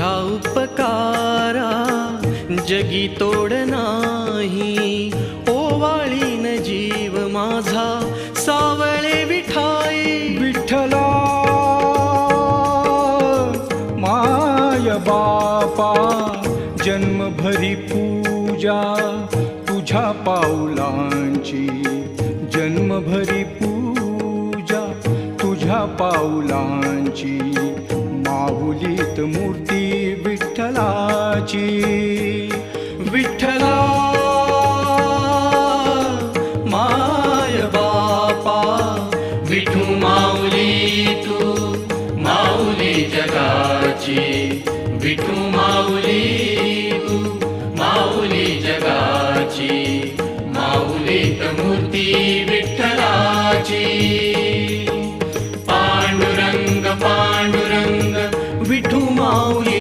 तुझ्या उपकारा जगी तोड नाही, ओवाळीन जीव माझा सावळे विठाई. विठ्ठला माय बापा जन्मभरी पूजा तुझ्या पाऊलांची, जन्मभरी पूजा तुझ्या पाऊलांची. माऊलीत मूर्ती विठ्ठलाची. विठ्ठला माय बापा विठू माऊली तू, माऊली जगाची विठू माऊली.